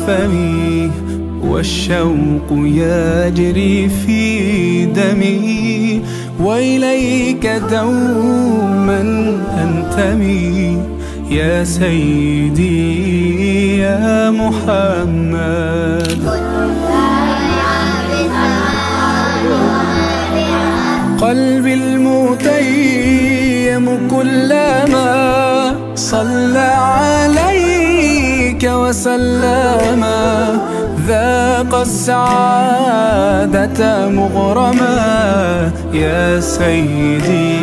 فمي والشوق يجري في دمي، وإليك دوما أنتمي يا سيدي يا محمد. قلبي المتيم كلما صلى عليك وسلم، ذاق السعادة مغرما يا سيدي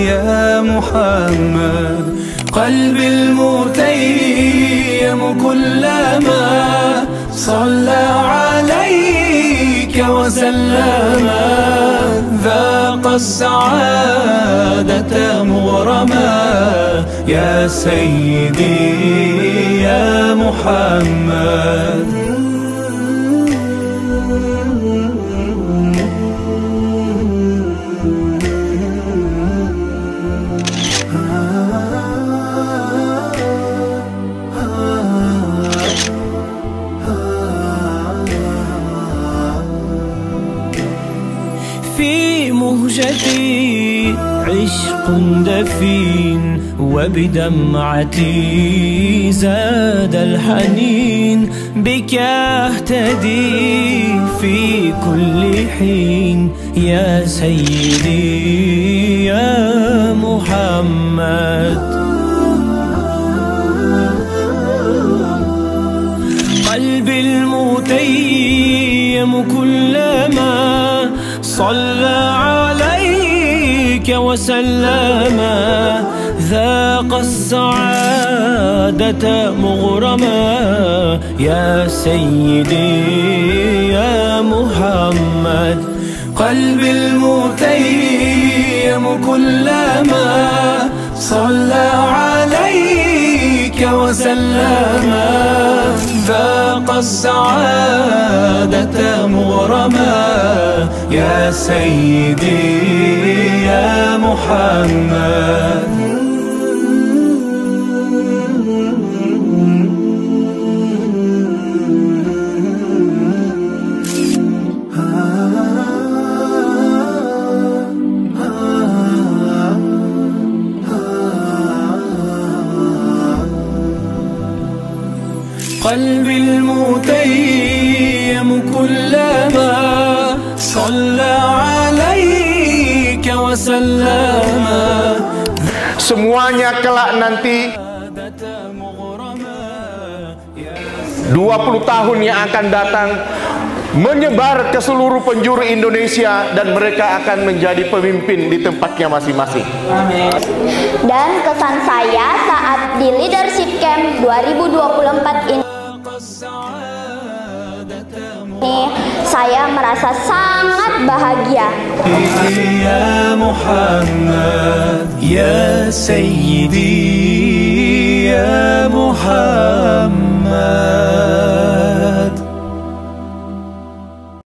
يا محمد. قلبي المتيم كلما صلى عليك وسلم، ذاق السعادة مغرما يا سيدي يا محمد. في مهجتي عشق دفين، وبدمعتي زاد الحنين، بك أهتدي في كل حين يا سيدي يا محمد. قلبي المتيم كلما صلى عليك وسلم، ذاق السعادة مغرما يا سيدي يا محمد. قلبي المتيم كلما صلى عليك وسلم، ذاق السعادة مغرما يا سيدي يا محمد. قلبي المتيم كلما صلى عليك وسلم. Semuanya kelak nanti 20 tahun yang akan datang menyebar ke seluruh penjuru Indonesia, dan mereka akan menjadi pemimpin di tempatnya masing-masing. Dan kesan saya saat di Leadership Camp 2024 ini, saya merasa sangat bahagia. Ya Muhammad ya Sayyidi ya Muhammad.